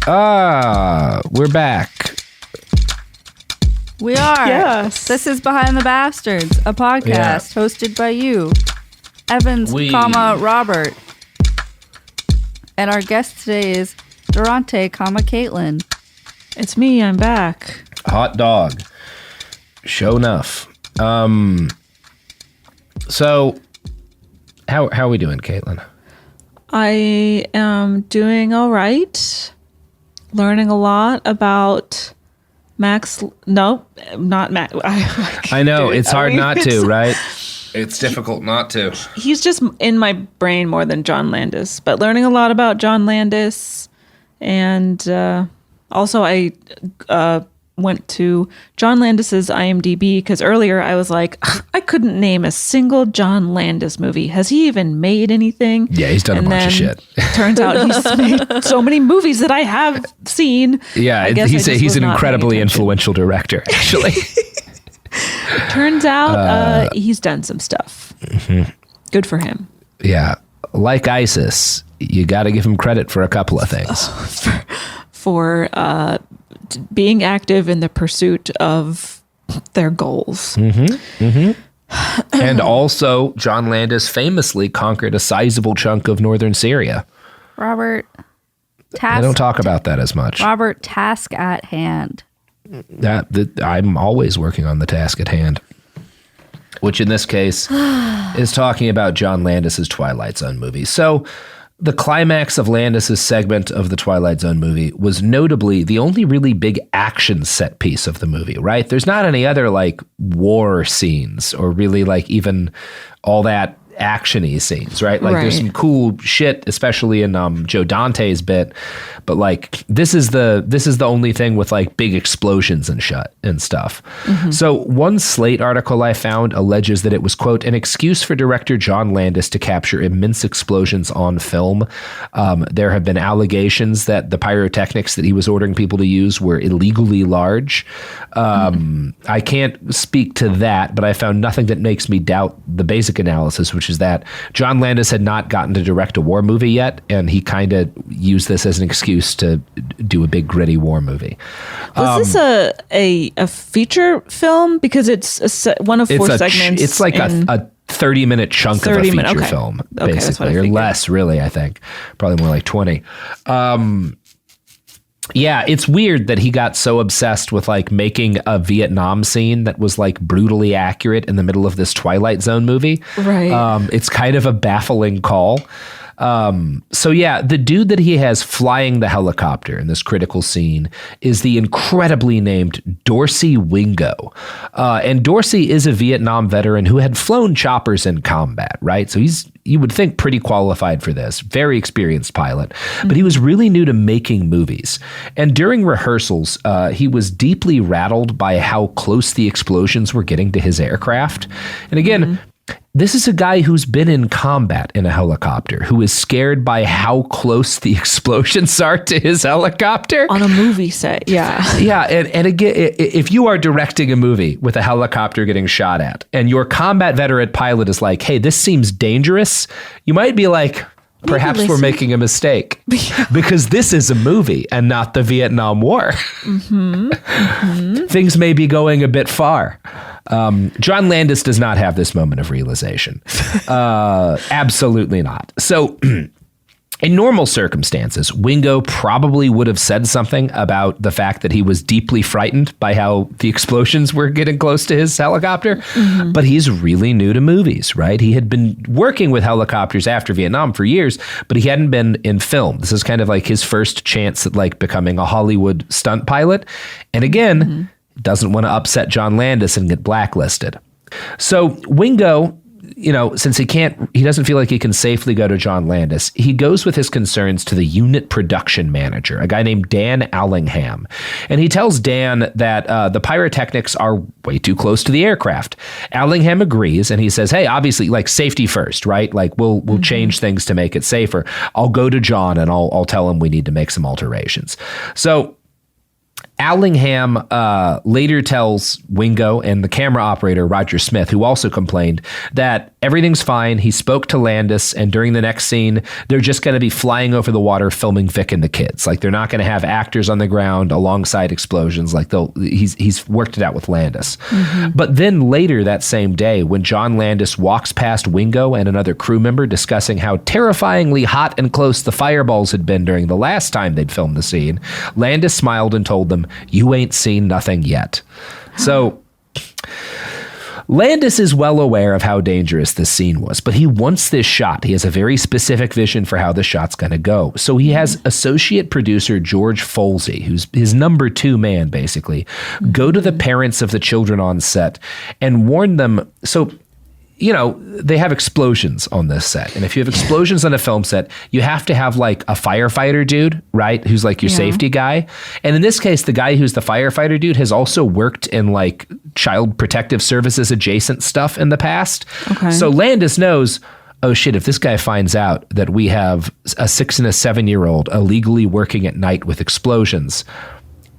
We're back. We are. Yes. This is Behind the Bastards, a podcast hosted by you, Evans, Robert. And our guest today is Durante, Caitlin. It's me. I'm back. Hot dog. Show enough. So, how are we doing, Caitlin? I am doing all right. Learning a lot about Max. Nope, not Max. I know. It's hard not to, right? It's difficult not to. He's just in my brain more than John Landis, but learning a lot about John Landis. And also I went to John Landis's IMDb because earlier I was like, I couldn't name a single John Landis movie. Has he even made anything? Yeah, he's done a bunch of shit. Turns out he's made so many movies that I have seen. Yeah, he's an incredibly influential director, actually. Turns out he's done some stuff. Mm-hmm. Good for him. Yeah. Like ISIS, you got to give him credit for a couple of things. For being active in the pursuit of their goals. Mm-hmm. Mm-hmm. And also, John Landis famously conquered a sizable chunk of northern Syria. Robert, I don't talk about that as much. Robert, task at hand. I'm always working on the task at hand, which in this case is talking about John Landis's Twilight Zone movie. So the climax of Landis's segment of the Twilight Zone movie was notably the only really big action set piece of the movie, right? There's not any other like war scenes or really like even all that action-y scenes, right? Like there's some cool shit, especially in Joe Dante's bit, but like this is the only thing with like big explosions and stuff. Mm-hmm. So one Slate article I found alleges that it was, quote, an excuse for director John Landis to capture immense explosions on film. There have been allegations that the pyrotechnics that he was ordering people to use were illegally large. I can't speak to that, but I found nothing that makes me doubt the basic analysis, which is that John Landis had not gotten to direct a war movie yet, and he kind of used this as an excuse to do a big gritty war movie. Was this a feature film? Because it's one of four segments. It's like a 30-minute chunk of a feature film, basically, or less, really, I think. Probably more like 20. Yeah, it's weird that he got so obsessed with like making a Vietnam scene that was like brutally accurate in the middle of this Twilight Zone movie. Right. It's kind of a baffling call. So yeah, the dude that he has flying the helicopter in this critical scene is the incredibly named Dorsey Wingo. And Dorsey is a Vietnam veteran who had flown choppers in combat, right? So he's, you would think, pretty qualified for this, very experienced pilot, but he was really new to making movies. And during rehearsals, he was deeply rattled by how close the explosions were getting to his aircraft. And again, this is a guy who's been in combat in a helicopter, who is scared by how close the explosions are to his helicopter. On a movie set, yeah. Yeah, and again, if you are directing a movie with a helicopter getting shot at, and your combat veteran pilot is like, hey, this seems dangerous, you might be like, perhaps we're making a mistake. Because this is a movie and not the Vietnam War. Mm-hmm. Mm-hmm. Things may be going a bit far. John Landis does not have this moment of realization. Absolutely not. So in normal circumstances, Wingo probably would have said something about the fact that he was deeply frightened by how the explosions were getting close to his helicopter. Mm-hmm. But he's really new to movies, right? He had been working with helicopters after Vietnam for years, but he hadn't been in film. This is kind of like his first chance at like becoming a Hollywood stunt pilot. And again, doesn't want to upset John Landis and get blacklisted. So Wingo, you know, since he doesn't feel like he can safely go to John Landis, he goes with his concerns to the unit production manager, a guy named Dan Allingham. And he tells Dan that the pyrotechnics are way too close to the aircraft. Allingham agrees, and he says, hey, obviously, like, safety first, right? Like, we'll change things to make it safer. I'll go to John and I'll tell him we need to make some alterations. So Allingham later tells Wingo and the camera operator, Roger Smith, who also complained, that Everything's fine. He spoke to Landis, and during the next scene, they're just going to be flying over the water filming Vic and the kids. Like, they're not going to have actors on the ground alongside explosions. Like, he's worked it out with Landis. Mm-hmm. But then later that same day, when John Landis walks past Wingo and another crew member discussing how terrifyingly hot and close the fireballs had been during the last time they'd filmed the scene, Landis smiled and told them, "You ain't seen nothing yet." So Landis is well aware of how dangerous this scene was, but he wants this shot. He has a very specific vision for how the shot's going to go. So he has associate producer George Folsey, who's his number two man, basically, go to the parents of the children on set and warn them. So, you know, they have explosions on this set. And if you have explosions on a film set, you have to have like a firefighter dude, right? Who's like your safety guy. And in this case, the guy who's the firefighter dude has also worked in like child protective services adjacent stuff in the past. Okay. So Landis knows, oh shit, if this guy finds out that we have a 6 and a 7-year-old illegally working at night with explosions,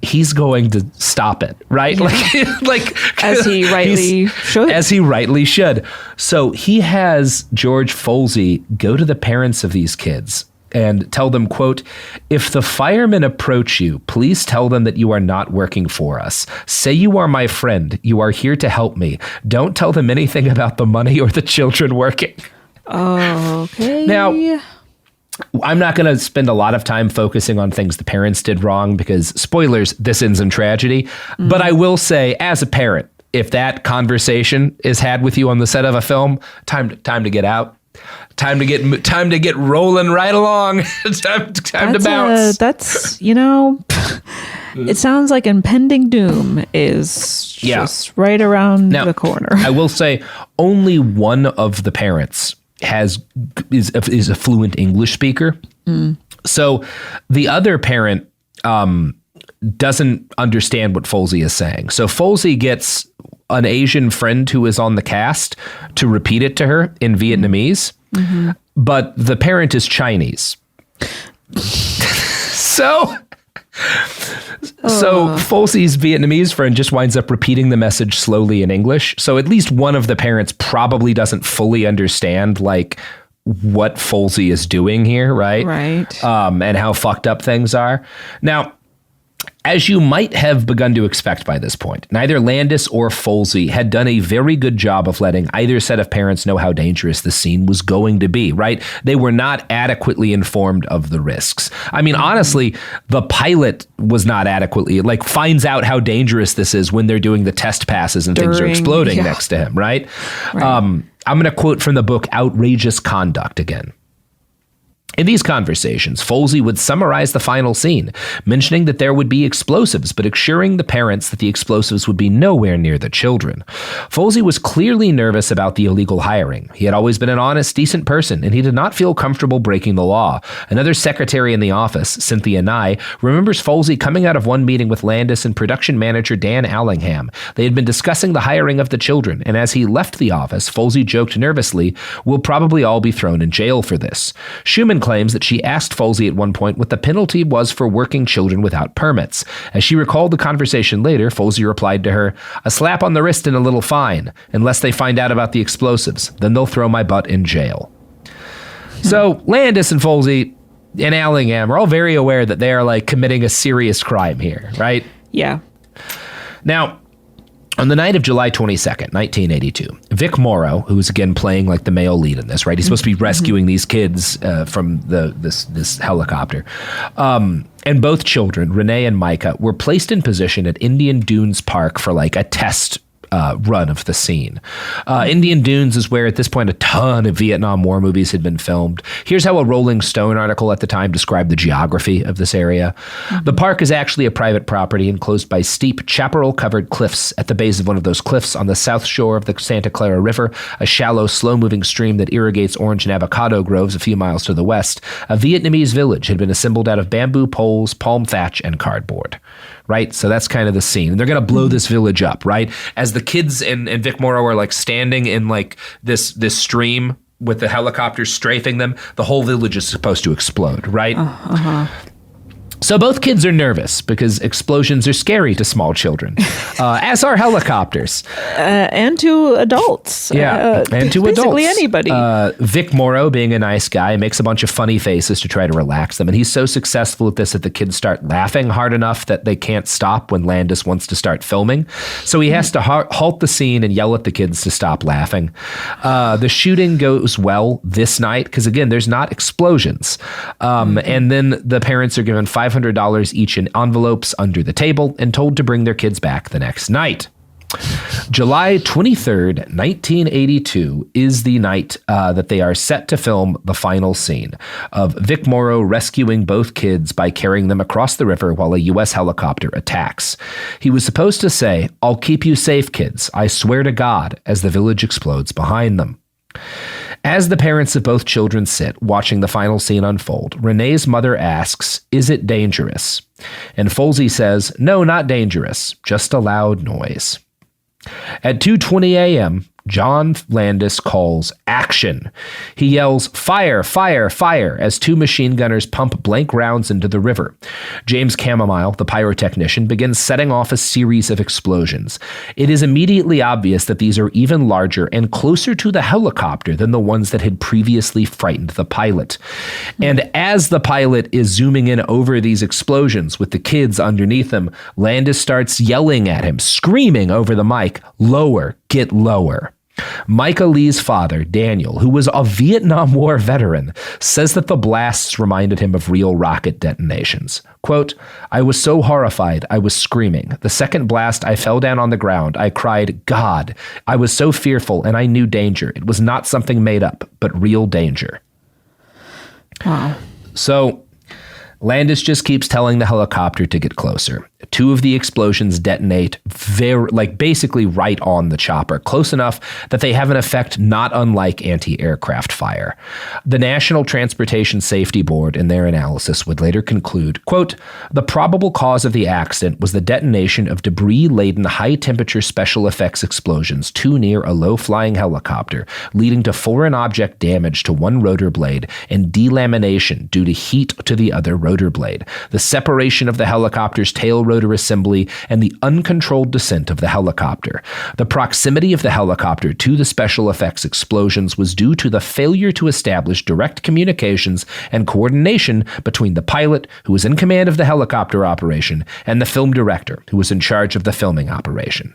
he's going to stop it, right? Yeah. like as he rightly should. As he rightly should. So he has George Folsey go to the parents of these kids and tell them, quote, "If the firemen approach you, please tell them that you are not working for us. Say you are my friend. You are here to help me. Don't tell them anything about the money or the children working." Okay. Now, I'm not going to spend a lot of time focusing on things the parents did wrong because, spoilers, this ends in tragedy. But I will say, as a parent, if that conversation is had with you on the set of a film, time to get out. Time to get rolling right along. time to bounce. That's, you know, it sounds like impending doom is just right around the corner. I will say only one of the parents is a fluent English speaker. So the other parent doesn't understand what Folsey is saying. So Folsey gets an Asian friend who is on the cast to repeat it to her in Vietnamese, but the parent is Chinese. So Folsey's Vietnamese friend just winds up repeating the message slowly in English. So at least one of the parents probably doesn't fully understand like what Folsey is doing here, right? Right. And how fucked up things are. Now, as you might have begun to expect by this point, neither Landis or Folsey had done a very good job of letting either set of parents know how dangerous the scene was going to be, right? They were not adequately informed of the risks. I mean, honestly, the pilot was not adequately, like, finds out how dangerous this is when they're doing the test passes and things are exploding next to him, right? I'm going to quote from the book Outrageous Conduct again. In these conversations, Folsey would summarize the final scene, mentioning that there would be explosives, but assuring the parents that the explosives would be nowhere near the children. Folsey was clearly nervous about the illegal hiring. He had always been an honest, decent person, and he did not feel comfortable breaking the law. Another secretary in the office, Cynthia Nye, remembers Folsey coming out of one meeting with Landis and production manager Dan Allingham. They had been discussing the hiring of the children, and as he left the office, Folsey joked nervously, "We'll probably all be thrown in jail for this." Schumann claims that she asked Folsey at one point what the penalty was for working children without permits. As she recalled the conversation later, Folsey replied to her, "A slap on the wrist and a little fine, unless they find out about the explosives. Then they'll throw my butt in jail." So Landis and Folsey and Allingham are all very aware that they are like committing a serious crime here, right? Yeah. Now, on the night of July 22nd, 1982, Vic Morrow, who's again playing like the male lead in this, right? He's supposed to be rescuing these kids from this helicopter. And both children, Renee and Micah, were placed in position at Indian Dunes Park for like a test run of the scene. Indian Dunes is where at this point a ton of Vietnam War movies had been filmed. Here's how a Rolling Stone article at the time described the geography of this area. The park is actually a private property enclosed by steep chaparral-covered cliffs. At the base of one of those cliffs on the south shore of the Santa Clara River, a shallow, slow-moving stream that irrigates orange and avocado groves a few miles to the west, a Vietnamese village had been assembled out of bamboo poles, palm thatch, and cardboard. Right? So that's kind of the scene. And they're going to blow this village up, right? As the kids and Vic Morrow are like standing in like this stream with the helicopter strafing them, the whole village is supposed to explode, right? So So both kids are nervous because explosions are scary to small children, as are helicopters. And to adults. Yeah, and to adults. Basically anybody. Vic Morrow, being a nice guy, makes a bunch of funny faces to try to relax them. And he's so successful at this that the kids start laughing hard enough that they can't stop when Landis wants to start filming. So he has to halt the scene and yell at the kids to stop laughing. The shooting goes well this night because, again, there's not explosions. And then the parents are given $500 each in envelopes under the table and told to bring their kids back the next night. July 23rd, 1982 is the night that they are set to film the final scene of Vic Morrow rescuing both kids by carrying them across the river while a U.S. helicopter attacks. He was supposed to say, "I'll keep you safe, kids. I swear to God," as the village explodes behind them. As the parents of both children sit, watching the final scene unfold, Renee's mother asks, "Is it dangerous?" And Folsey says, "No, not dangerous, just a loud noise." At 2:20 a.m., John Landis calls action. He yells, "Fire, fire, fire," as two machine gunners pump blank rounds into the river. James Chamomile, the pyrotechnician, begins setting off a series of explosions. It is immediately obvious that these are even larger and closer to the helicopter than the ones that had previously frightened the pilot. And as the pilot is zooming in over these explosions with the kids underneath him, Landis starts yelling at him, screaming over the mic, "Lower, get lower." Micah Lee's father, Daniel, who was a Vietnam War veteran, says that the blasts reminded him of real rocket detonations. Quote, "I was so horrified, I was screaming. The second blast, I fell down on the ground. I cried, 'God!' I was so fearful, and I knew danger. It was not something made up, but real danger." Wow. So Landis just keeps telling the helicopter to get closer. Two of the explosions detonate basically right on the chopper, close enough that they have an effect not unlike anti-aircraft fire. The National Transportation Safety Board, in their analysis, would later conclude, quote, "The probable cause of the accident was the detonation of debris-laden high-temperature special effects explosions too near a low-flying helicopter, leading to foreign object damage to one rotor blade and delamination due to heat to the other rotor blade. The separation of the helicopter's tail rotor assembly and the uncontrolled descent of the helicopter. The proximity of the helicopter to the special effects explosions was due to the failure to establish direct communications and coordination between the pilot, who was in command of the helicopter operation, and the film director, who was in charge of the filming operation."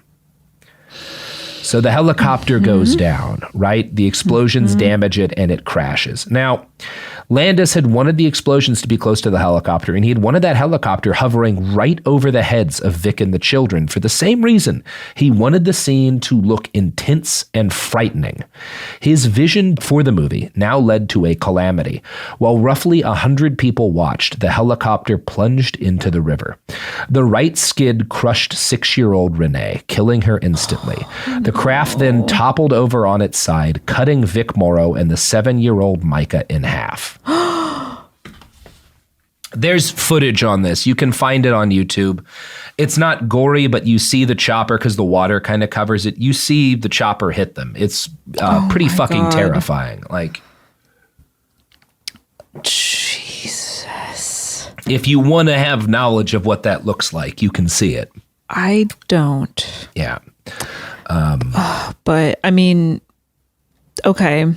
So the helicopter goes down, right? The explosions damage it and it crashes. Now, Landis had wanted the explosions to be close to the helicopter, and he had wanted that helicopter hovering right over the heads of Vic and the children for the same reason. He wanted the scene to look intense and frightening. His vision for the movie now led to a calamity. While roughly 100 people watched, the helicopter plunged into the river. The right skid crushed 6-year-old Renee, killing her instantly. The craft then toppled over on its side, cutting Vic Morrow and the 7-year-old Micah in half. There's footage on this. You can find it on YouTube. It's not gory, but you see the chopper because the water kind of covers it. You see the chopper hit them. It's pretty fucking terrifying. Like, Jesus. If you want to have knowledge of what that looks like, you can see it. I don't. Yeah. But I mean, okay.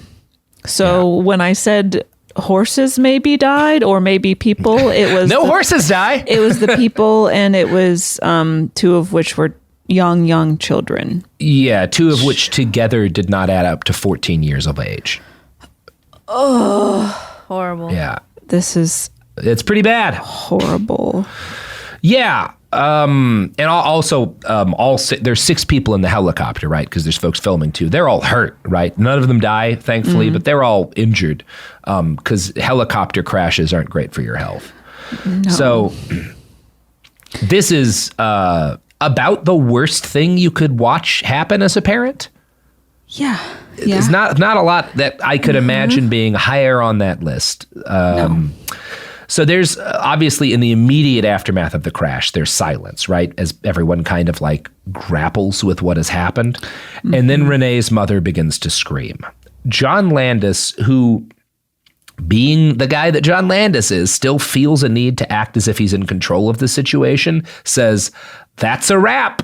So when I said horses maybe died, or maybe people, it was horses die. It was the people, and it was two of which were young children. Yeah, two of which together did not add up to 14 years of age. Oh, horrible. Yeah. It's pretty bad. Horrible. Yeah. And also, there's 6 people in the helicopter, right? Because there's folks filming too. They're all hurt, right? None of them die, thankfully, but they're all injured because helicopter crashes aren't great for your health. No. So this is about the worst thing you could watch happen as a parent. Yeah. There's not a lot that I could imagine being higher on that list. No. So there's obviously in the immediate aftermath of the crash, there's silence, right? As everyone kind of like grapples with what has happened. And then Renee's mother begins to scream. John Landis, who being the guy that John Landis is, still feels a need to act as if he's in control of the situation, says, that's a wrap.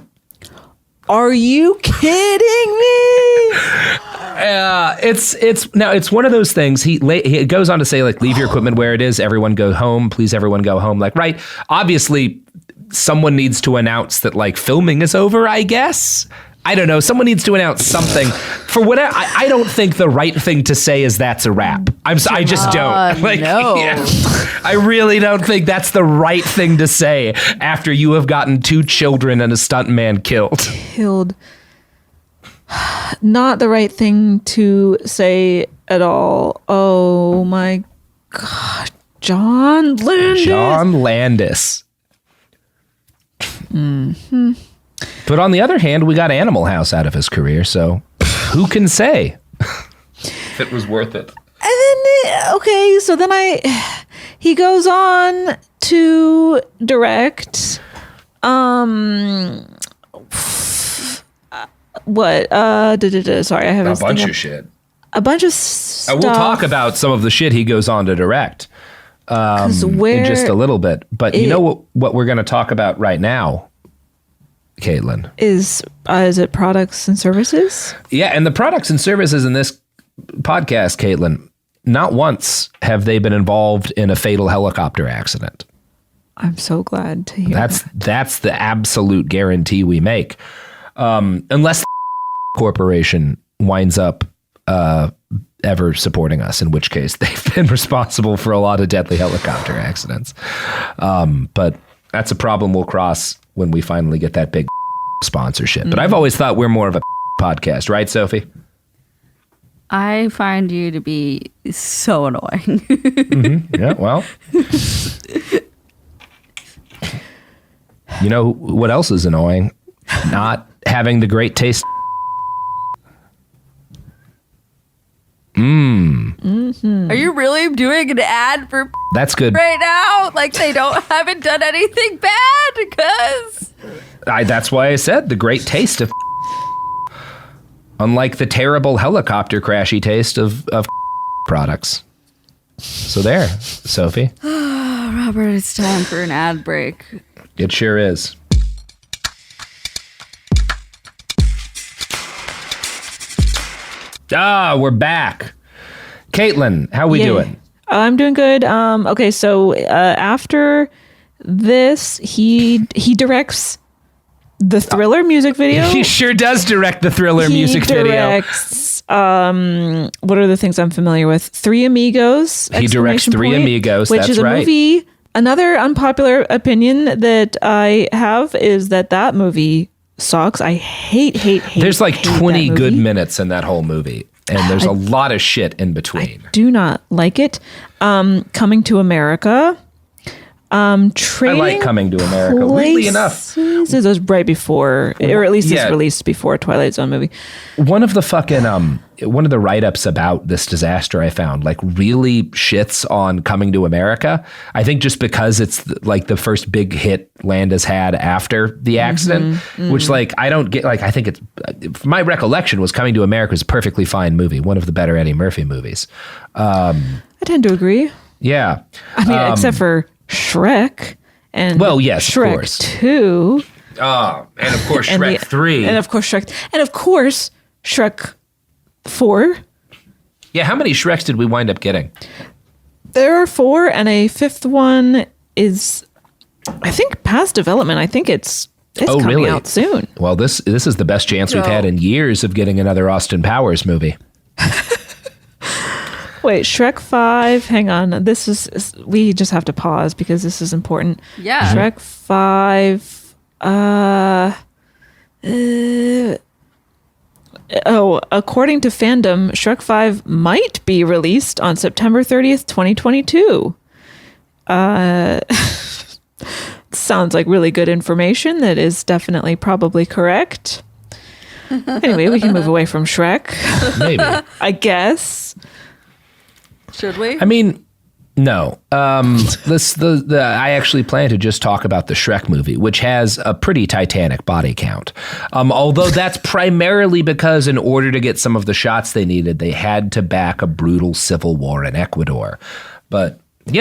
Are you kidding me? It's one of those things. He goes on to say, like, leave your equipment where it is. Everyone go home. Please, everyone go home. Like, right. Obviously, someone needs to announce that, like, filming is over, I guess. I don't know. Someone needs to announce something. For whatever, I don't think the right thing to say is that's a wrap. I just don't. Like, no. Yeah, I really don't think that's the right thing to say after you have gotten 2 children and a stuntman killed. Not the right thing to say at all. Oh my God. John Landis. Mm-hmm. But on the other hand, we got Animal House out of his career, so who can say if it was worth it? And then, he goes on to direct, what? Sorry, I have a bunch of shit. A bunch of stuff. We'll talk about some of the shit he goes on to direct in just a little bit. But you know what we're going to talk about right now, Caitlin? Is it products and services? Yeah, and the products and services in this podcast, Caitlin, not once have they been involved in a fatal helicopter accident. I'm so glad to hear that's the absolute guarantee we make. Unless the corporation winds up ever supporting us, in which case they've been responsible for a lot of deadly helicopter accidents. But that's a problem we'll cross when we finally get that big sponsorship. But I've always thought we're more of a podcast, right, Sophie? I find you to be so annoying. Mm-hmm. Yeah, well. You know what else is annoying? Not having the great taste. Mm-hmm. Are you really doing an ad for that's good right now? Like they haven't done anything bad? Because that's why I said the great taste of unlike the terrible helicopter crashy taste of products. So there, Sophie. Robert, it's time for an ad break. It sure is. We're back. Caitlin, how we doing? I'm doing good. Okay, so after this, he directs the Thriller music video. He sure does direct the Thriller music video. He directs, what are the things I'm familiar with? Three Amigos. He directs Three Amigos, which is a movie. Another unpopular opinion that I have is that movie sucks. I hate. There's like 20 good minutes in that whole movie, and there's a lot of shit in between. I do not like it. Coming to America. I like Coming to America. Weirdly enough, it was right before, or at least it's released before Twilight Zone movie. One of the write-ups about this disaster I found like really shits on Coming to America. I think just because it's like the first big hit Landis had after the accident, which like I don't get. Like I think it's my recollection was Coming to America is a perfectly fine movie, one of the better Eddie Murphy movies. I tend to agree. Yeah, I mean, except for Shrek and Shrek of course. 2. And of course Shrek 3. And of course Shrek 4. Yeah, how many Shreks did we wind up getting? There are 4, and a 5th one is, I think, past development. I think it's coming out soon. Well, this is the best chance we've had in years of getting another Austin Powers movie. Wait, Shrek 5, hang on. This is, we just have to pause because this is important. Yeah. Shrek 5, according to fandom, Shrek 5 might be released on September 30th, 2022. Sounds like really good information. That is definitely probably correct. Anyway, we can move away from Shrek. Maybe. I guess. Should we? I mean, No. I actually plan to just talk about the Shrek movie, which has a pretty titanic body count. Although that's primarily because in order to get some of the shots they needed, they had to back a brutal civil war in Ecuador. But, the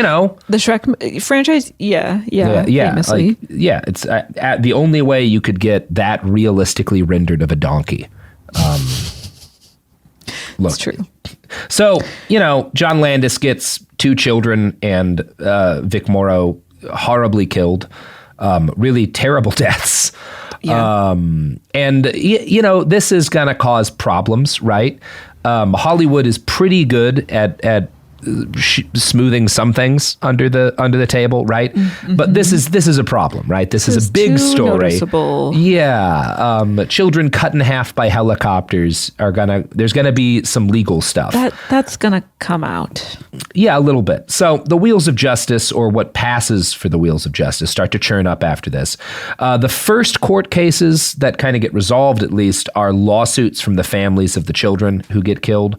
Shrek franchise, yeah, famously. It's the only way you could get that realistically rendered of a donkey. Look, it's true. So, John Landis gets 2 children and Vic Morrow horribly killed. Really terrible deaths. Yeah. And, this is going to cause problems, right? Hollywood is pretty good at smoothing some things under the table, right? Mm-hmm. But this is a problem, right? This is a big story. Noticeable. Yeah, children cut in half by helicopters there's gonna be some legal stuff. That's gonna come out. Yeah, a little bit. So the wheels of justice, or what passes for the wheels of justice, start to churn up after this. The first court cases that kind of get resolved, at least, are lawsuits from the families of the children who get killed.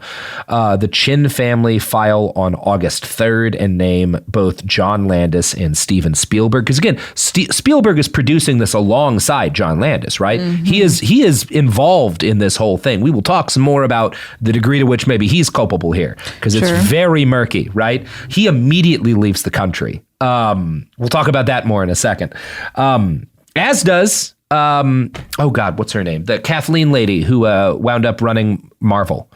The Chin family file on August 3rd and name both John Landis and Steven Spielberg. Because again, Spielberg is producing this alongside John Landis, right? Mm-hmm. He is involved in this whole thing. We will talk some more about the degree to which maybe he's culpable here, because it's very murky, right? He immediately leaves the country. We'll talk about that more in a second. As does, oh God, what's her name? The Kathleen lady who wound up running Marvel.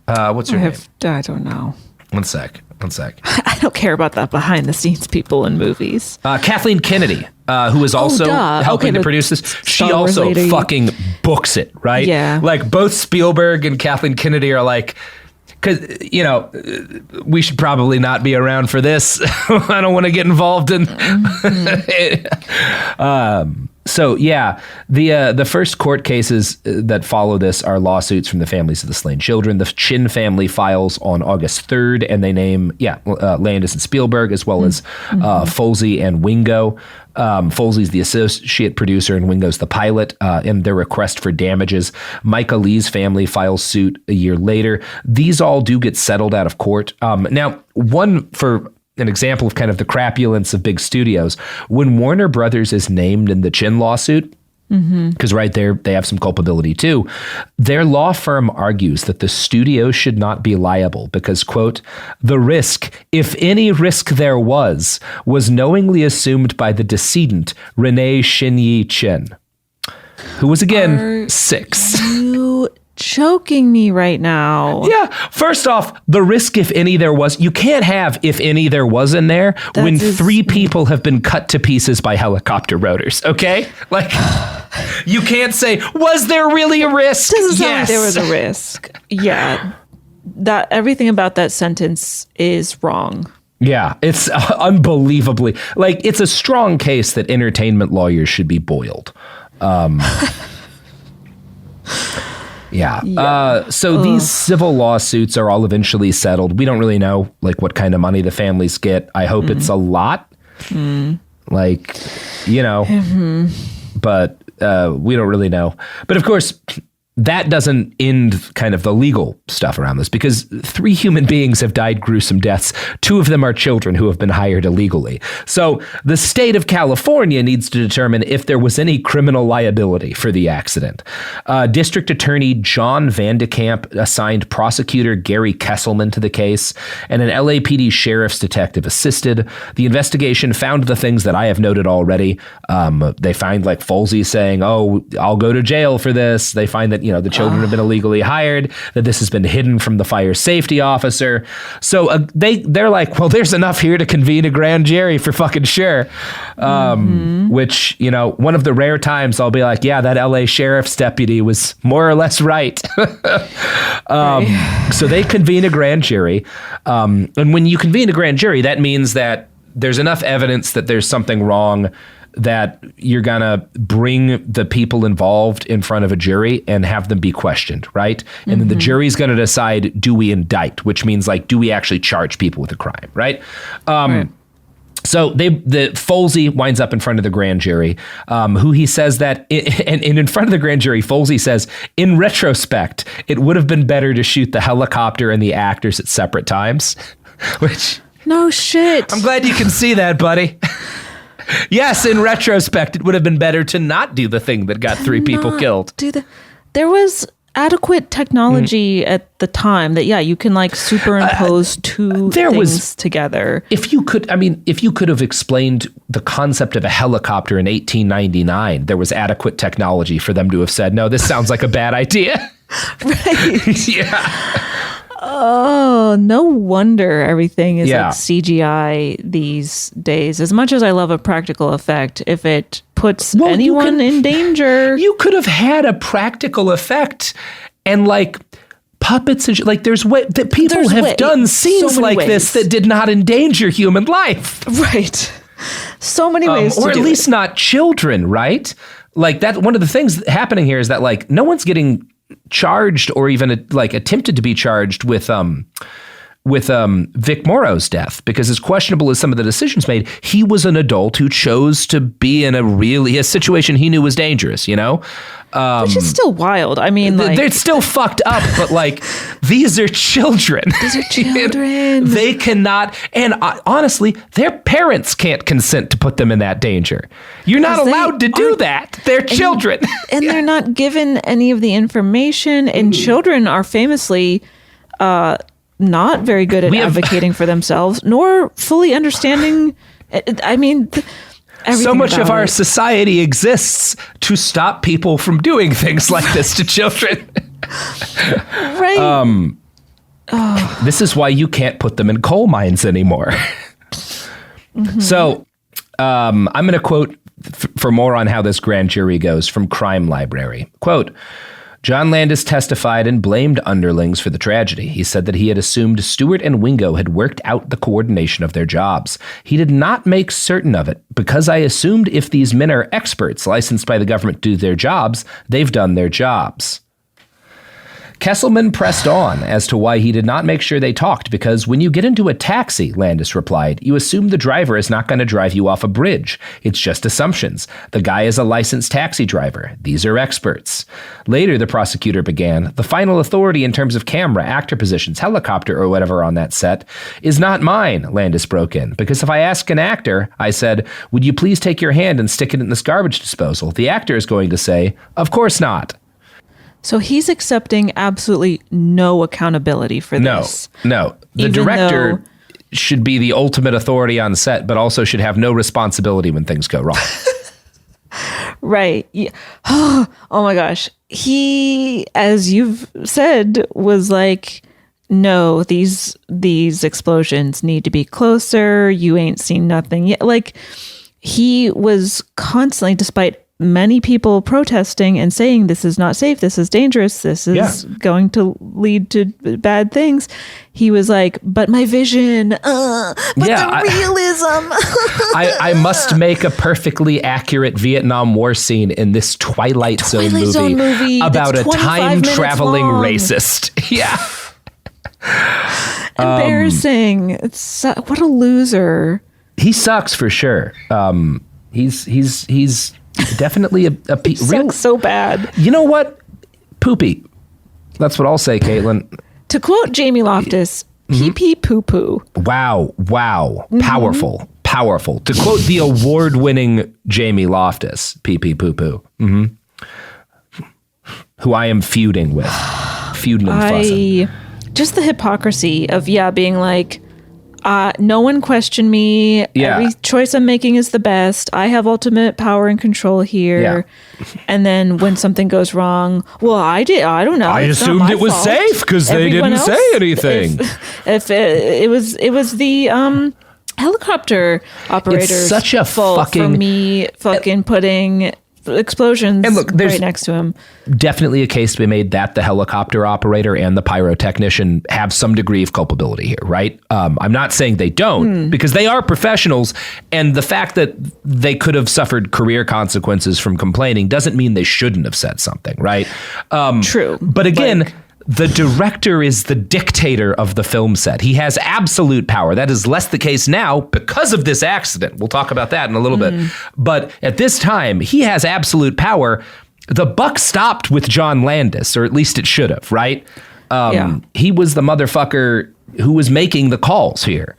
What's her name? I don't know. One sec. I don't care about that behind the scenes people in movies. Kathleen Kennedy, who is also helping to produce this. She also lady. Fucking books it, right? Yeah. Like both Spielberg and Kathleen Kennedy are like, because, we should probably not be around for this. I don't want to get involved in. Mm-hmm. So yeah, the first court cases that follow this are lawsuits from the families of the slain children. The Chin family files on August 3rd, and they name Landis and Spielberg, as well as Folsey and Wingo. Folsey's the associate producer and Wingo's the pilot, in their request for damages. Micah Lee's family files suit a year later. These all do get settled out of court. Now, one for an example of kind of the crapulence of big studios, when Warner Brothers is named in the Chin lawsuit, because right there they have some culpability too, their law firm argues that the studio should not be liable because, quote, the risk, if any risk there was knowingly assumed by the decedent, Renee Shin-Yi Chin, who was again 6. You choking me right now. Yeah. First off, the risk, if any there was, you can't have if any there was in there when 3 people have been cut to pieces by helicopter rotors. Okay? Like, you can't say, was there really a risk? Doesn't sound like there was a risk. Yeah. That everything about that sentence is wrong. Yeah, it's unbelievably, like, it's a strong case that entertainment lawyers should be boiled. Yeah. So these civil lawsuits are all eventually settled. We don't really know like what kind of money the families get. I hope it's a lot. Like, but we don't really know. But of course, that doesn't end kind of the legal stuff around this, because 3 human beings have died gruesome deaths. 2 of them are children who have been hired illegally. So the state of California needs to determine if there was any criminal liability for the accident. District Attorney John Vandekamp assigned prosecutor Gary Kesselman to the case, and an LAPD sheriff's detective assisted. The investigation found the things that I have noted already. They find like Folsey saying, "Oh, I'll go to jail for this." They find that the children have been illegally hired, that this has been hidden from the fire safety officer. So they're like, well, there's enough here to convene a grand jury for fucking sure. Which, one of the rare times I'll be like, yeah, that LA sheriff's deputy was more or less right. So they convene a grand jury. And when you convene a grand jury, that means that there's enough evidence that there's something wrong that you're going to bring the people involved in front of a jury and have them be questioned, right? And then the jury's going to decide, do we indict? Which means, like, do we actually charge people with a crime, right? So the Folsey winds up in front of the grand jury, who he says that, and in front of the grand jury, Folsey says, in retrospect, it would have been better to shoot the helicopter and the actors at separate times, which... No shit. I'm glad you can see that, buddy. Yes, in retrospect, it would have been better to not do the thing that got 3 people killed. There was adequate technology at the time that, you can like superimpose two things together. If you could have explained the concept of a helicopter in 1899, there was adequate technology for them to have said, no, this sounds like a bad idea. Right. Yeah. Oh, no wonder everything is like CGI these days. As much as I love a practical effect, if it puts anyone in danger. You could have had a practical effect and like puppets and like there's people have done scenes like this that did not endanger human life. Right. So many ways to do it. Or at least not children, right? Like that, one of the things happening here is that like no one's getting charged or even like attempted to be charged with Vic Morrow's death, because as questionable as some of the decisions made, he was an adult who chose to be in a situation he knew was dangerous, you know? Which is still wild. I mean, like, they're still fucked up, but like, these are children. These are children. They cannot, and honestly, their parents can't consent to put them in that danger. You're not allowed to do that. They're children. And they're not given any of the information, and children are famously not very good at advocating for themselves, nor fully understanding. I mean, so much of our society exists to stop people from doing things like this to children. Right. This is why you can't put them in coal mines anymore. So I'm going to quote for more on how this grand jury goes from Crime Library. Quote, John Landis testified and blamed underlings for the tragedy. He said that he had assumed Stewart and Wingo had worked out the coordination of their jobs. He did not make certain of it, because I assumed if these men are experts licensed by the government to do their jobs, they've done their jobs. Kesselman pressed on as to why he did not make sure they talked, because when you get into a taxi, Landis replied, you assume the driver is not going to drive you off a bridge. It's just assumptions. The guy is a licensed taxi driver. These are experts. Later, the prosecutor began, the final authority in terms of camera, actor positions, helicopter, or whatever on that set is not mine, Landis broke in, because if I ask an actor, I said, would you please take your hand and stick it in this garbage disposal? The actor is going to say, of course not. So he's accepting absolutely no accountability for this. No. The director should be the ultimate authority on set, but also should have no responsibility when things go wrong. Right. Yeah. Oh my gosh. He, as you've said, was like, no, these explosions need to be closer. You ain't seen nothing yet. Like, he was constantly, despite many people protesting and saying this is not safe, this is dangerous, this is going to lead to bad things, he was like, but my vision, but the realism. I must make a perfectly accurate Vietnam War scene in this Twilight Zone movie about a time-traveling racist. Yeah. Embarrassing. What a loser. He sucks for sure. He's definitely a piece. Sucks so bad. You know what? Poopy. That's what I'll say, Caitlin. To quote Jamie Loftus, pee-pee poo-poo. Wow. Mm-hmm. Powerful. To quote the award-winning Jamie Loftus, pee-pee poo-poo. Mm-hmm. Who I am feuding with. Feuding and fussing. Just the hypocrisy of, being like, no one questioned me. Yeah. Every choice I'm making is the best. I have ultimate power and control here. Yeah. And then when something goes wrong, well, I don't know. I assumed it was safe because they didn't say anything. If it was the helicopter operator's such a fault for me putting explosions right next to him. Definitely a case to be made that the helicopter operator and the pyrotechnician have some degree of culpability here, right? I'm not saying they don't, because they are professionals, and the fact that they could have suffered career consequences from complaining doesn't mean they shouldn't have said something, right? True. But again, the director is the dictator of the film set. He has absolute power. That is less the case now because of this accident. We'll talk about that in a little bit. But at this time, he has absolute power. The buck stopped with John Landis, or at least it should have, right? He was the motherfucker who was making the calls here.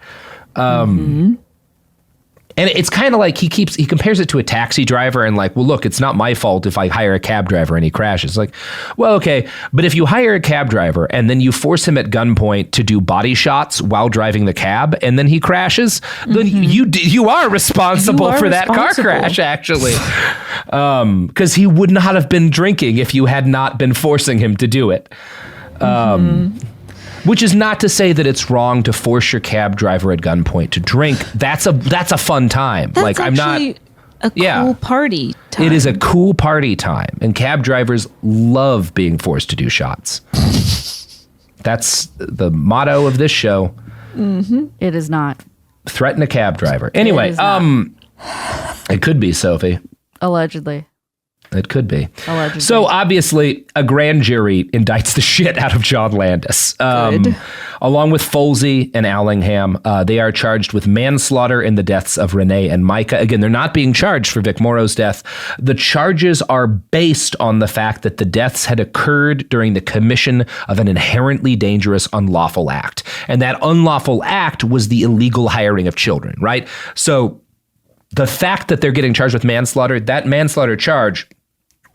And it's kind of like he compares it to a taxi driver and like, well, look, it's not my fault if I hire a cab driver and he crashes. Like, well, okay, but if you hire a cab driver and then you force him at gunpoint to do body shots while driving the cab and then he crashes, then you are responsible for that car crash, actually. Because he would not have been drinking if you had not been forcing him to do it. Which is not to say that it's wrong to force your cab driver at gunpoint to drink. That's a fun time. That's like I'm not a cool party time. It is a cool party time, and cab drivers love being forced to do shots. That's the motto of this show. It is not. Threaten a cab driver. Anyway, it could be, Sophie. Allegedly. It could be. Allegedly. So obviously, a grand jury indicts the shit out of John Landis. Along with Folsey and Allingham, they are charged with manslaughter in the deaths of Renee and Micah. Again, they're not being charged for Vic Morrow's death. The charges are based on the fact that the deaths had occurred during the commission of an inherently dangerous unlawful act. And that unlawful act was the illegal hiring of children, right? So the fact that they're getting charged with manslaughter, that manslaughter charge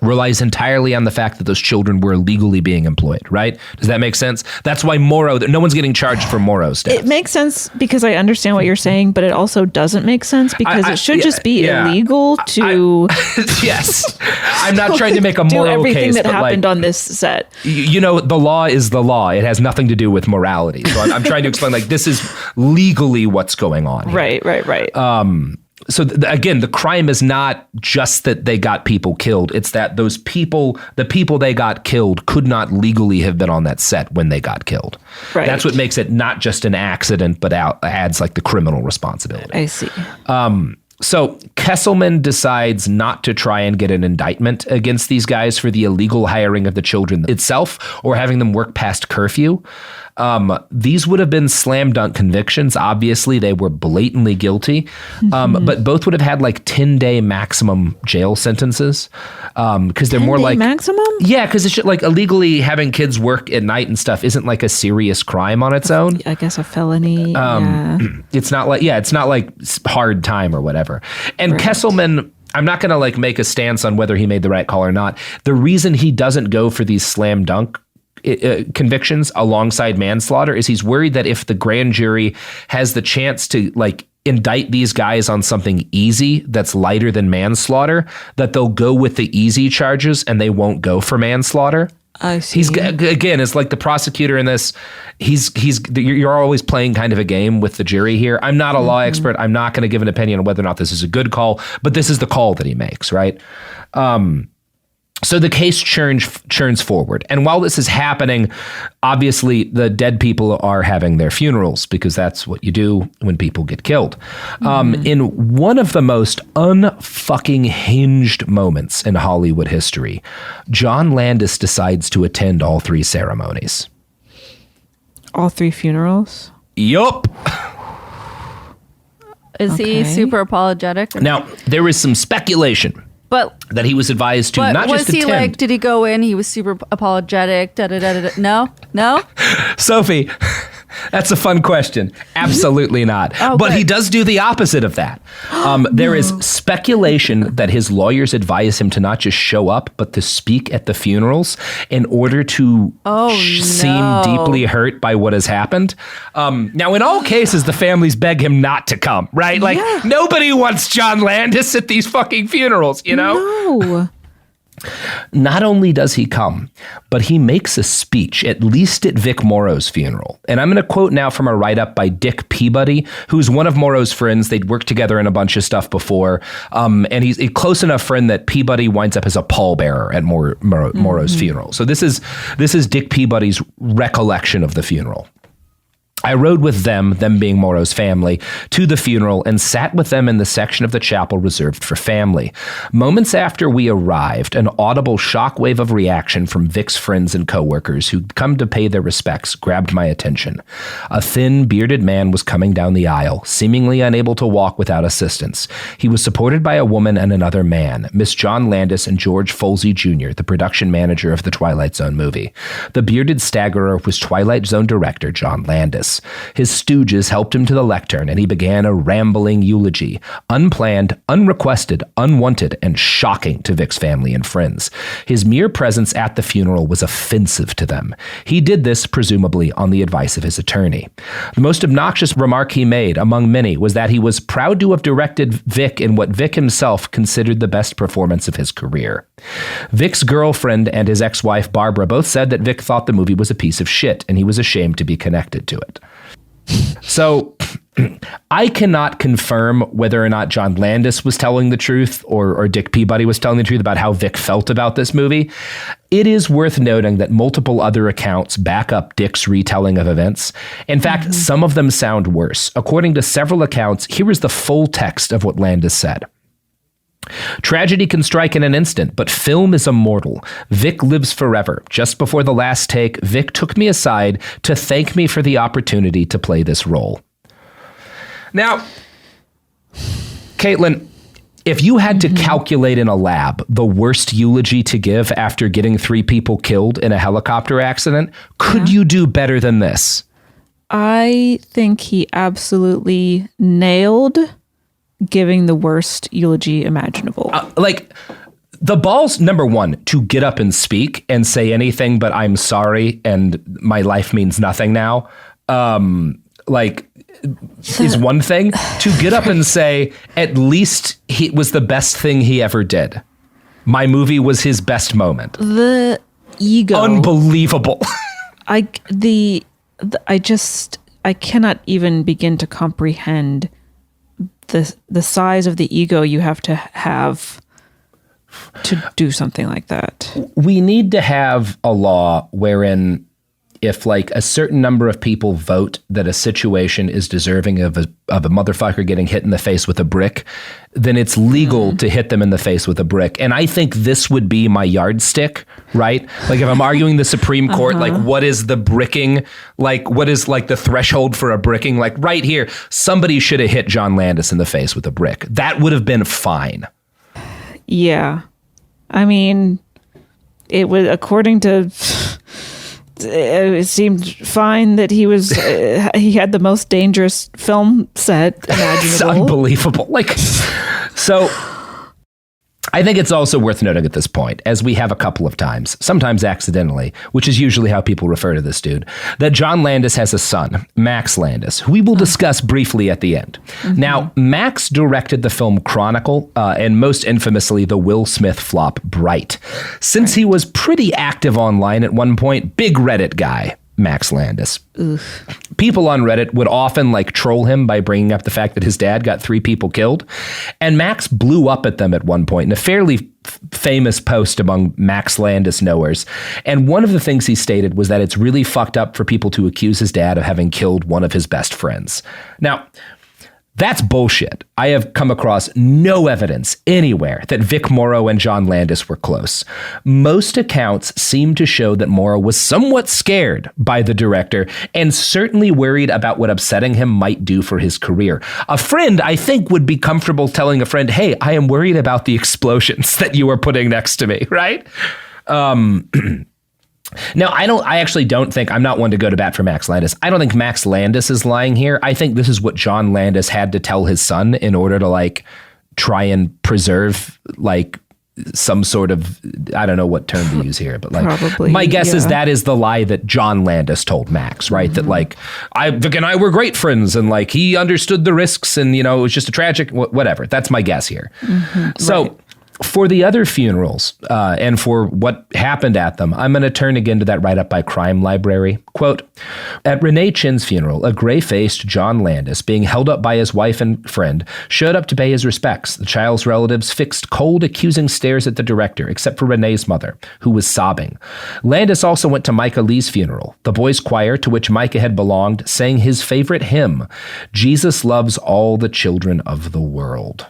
relies entirely on the fact that those children were illegally being employed, right? Does that make sense? That's why no one's getting charged for Morrow's death. It makes sense because I understand what you're saying, but it also doesn't make sense because it should just be illegal to... Yes. I'm not trying to make a do moral everything case, that but happened on this set. You know, the law is the law. It has nothing to do with morality. So I'm trying to explain, like, this is legally what's going on here. Right. So again, the crime is not just that they got people killed. It's that the people they got killed could not legally have been on that set when they got killed. Right. That's what makes it not just an accident, but adds like the criminal responsibility. I see. So Kesselman decides not to try and get an indictment against these guys for the illegal hiring of the children itself or having them work past curfew. These would have been slam dunk convictions. Obviously, they were blatantly guilty, but both would have had like 10-day maximum jail sentences because they're more like maximum. Yeah, because it's like illegally having kids work at night and stuff isn't like a serious crime on its own. I guess a felony. It's not like hard time or whatever. And right. Kesselman, I'm not going to like make a stance on whether he made the right call or not. The reason he doesn't go for these slam dunk convictions alongside manslaughter is he's worried that if the grand jury has the chance to like indict these guys on something easy that's lighter than manslaughter, that they'll go with the easy charges and they won't go for manslaughter. I see. He's again, it's like the prosecutor in this. You're always playing kind of a game with the jury here. I'm not a law expert. I'm not going to give an opinion on whether or not this is a good call, but this is the call that he makes, right? So the case churns forward. And while this is happening, obviously the dead people are having their funerals because that's what you do when people get killed. In one of the most unfucking hinged moments in Hollywood history, John Landis decides to attend all three ceremonies. All three funerals? Yup. Is he super apologetic? Now, there is some speculation. But that he was advised to not just attend. Was he like, did he go in? He was super apologetic. No? Sophie, that's a fun question. Absolutely not. But he does do the opposite of that. There is speculation that his lawyers advise him to not just show up, but to speak at the funerals in order to seem deeply hurt by what has happened. Now, in all cases, the families beg him not to come, right? Like, nobody wants John Landis at these fucking funerals, you know? No. Not only does he come, but he makes a speech, at least at Vic Morrow's funeral. And I'm going to quote now from a write-up by Dick Peabody, who's one of Morrow's friends. They'd worked together in a bunch of stuff before. And he's a close enough friend that Peabody winds up as a pallbearer at Morrow's funeral. So this is Dick Peabody's recollection of the funeral. I rode with them being Morrow's family, to the funeral and sat with them in the section of the chapel reserved for family. Moments after we arrived, an audible shockwave of reaction from Vic's friends and coworkers who'd come to pay their respects grabbed my attention. A thin, bearded man was coming down the aisle, seemingly unable to walk without assistance. He was supported by a woman and another man, Miss John Landis and George Folsey Jr., the production manager of the Twilight Zone movie. The bearded staggerer was Twilight Zone director John Landis. His stooges helped him to the lectern, and he began a rambling eulogy, unplanned, unrequested, unwanted, and shocking to Vic's family and friends. His mere presence at the funeral was offensive to them. He did this, presumably, on the advice of his attorney. The most obnoxious remark he made, among many, was that he was proud to have directed Vic in what Vic himself considered the best performance of his career. Vic's girlfriend and his ex-wife, Barbara, both said that Vic thought the movie was a piece of shit, and he was ashamed to be connected to it. So I cannot confirm whether or not John Landis was telling the truth or Dick Peabody was telling the truth about how Vic felt about this movie. It is worth noting that multiple other accounts back up Dick's retelling of events. In fact, some of them sound worse. According to several accounts, here is the full text of what Landis said. Tragedy can strike in an instant, but film is immortal. Vic lives forever. Just before the last take, Vic took me aside to thank me for the opportunity to play this role. Now, Caitlin, if you had to calculate in a lab the worst eulogy to give after getting 3 people killed in a helicopter accident, could you do better than this? I think he absolutely nailed giving the worst eulogy imaginable. The balls, number one, to get up and speak and say anything but I'm sorry and my life means nothing now, is one thing. To get up and say, at least it was the best thing he ever did. My movie was his best moment. The ego. Unbelievable. I cannot even begin to comprehend the size of the ego you have to do something like that. We need to have a law wherein if a certain number of people vote that a situation is deserving of a motherfucker getting hit in the face with a brick, then it's legal to hit them in the face with a brick. And I think this would be my yardstick, right? If I'm arguing the Supreme Court, what is the bricking? What is the threshold for a bricking? Right here, somebody should have hit John Landis in the face with a brick. That would have been fine. Yeah. I mean, it was, according to... It seemed fine that he was he had the most dangerous film set imaginable. It's unbelievable. So I think it's also worth noting at this point, as we have a couple of times, sometimes accidentally, which is usually how people refer to this dude, that John Landis has a son, Max Landis, who we will discuss briefly at the end. Now, Max directed the film Chronicle and most infamously the Will Smith flop Bright. Since he was pretty active online at one point, big Reddit guy, Max Landis. Oof. People on Reddit would often troll him by bringing up the fact that his dad got 3 people killed. And Max blew up at them at one point in a fairly famous post among Max Landis knowers. And one of the things he stated was that it's really fucked up for people to accuse his dad of having killed one of his best friends. Now, that's bullshit. I have come across no evidence anywhere that Vic Morrow and John Landis were close. Most accounts seem to show that Morrow was somewhat scared by the director and certainly worried about what upsetting him might do for his career. A friend, I think, would be comfortable telling a friend, hey, I am worried about the explosions that you are putting next to me, right? Now, I actually don't think, I'm not one to go to bat for Max Landis. I don't think Max Landis is lying here. I think this is what John Landis had to tell his son in order to try and preserve some sort of, I don't know what term to use here, but probably, my guess is that is the lie that John Landis told Max, right? That Vic and I were great friends and he understood the risks and, it was just a tragic, whatever. That's my guess here. So For the other funerals and for what happened at them, I'm going to turn again to that write-up by Crime Library. Quote, at Renee Chin's funeral, a gray-faced John Landis, being held up by his wife and friend, showed up to pay his respects. The child's relatives fixed cold, accusing stares at the director, except for Renee's mother, who was sobbing. Landis also went to Micah Lee's funeral. The boys' choir, to which Micah had belonged, sang his favorite hymn, Jesus Loves All the Children of the World.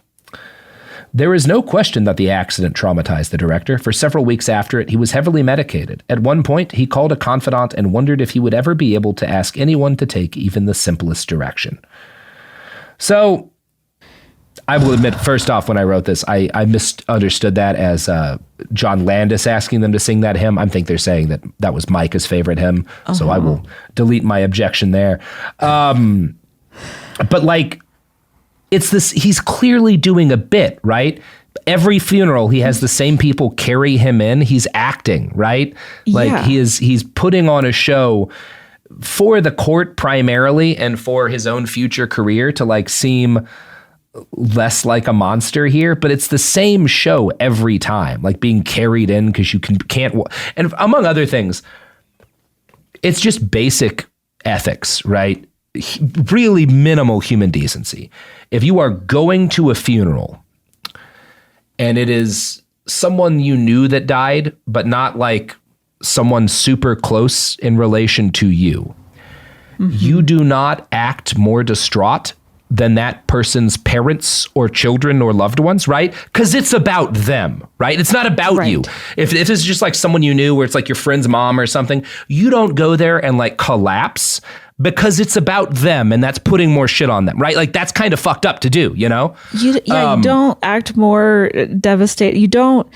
There is no question that the accident traumatized the director. For several weeks after it, he was heavily medicated. At one point, he called a confidant and wondered if he would ever be able to ask anyone to take even the simplest direction. So, I will admit, first off, when I wrote this, I misunderstood that as John Landis asking them to sing that hymn. I think they're saying that that was Micah's favorite hymn, so I will delete my objection there. But like, it's this, he's clearly doing a bit, right? Every funeral, he has the same people carry him in. He's acting, right? Like he's putting on a show for the court primarily and for his own future career to like seem less like a monster here, but it's the same show every time, like being carried in because you can't, and among other things, it's just basic ethics, right? Really minimal human decency. If you are going to a funeral and it is someone you knew that died, but not like someone super close in relation to you, you do not act more distraught than that person's parents or children or loved ones, right? Because it's about them, right? It's not about you. If it's just like someone you knew where it's like your friend's mom or something, you don't go there and like collapse because it's about them and that's putting more shit on them, right? Like that's kind of fucked up to do, you know? You don't act more devastated. You don't.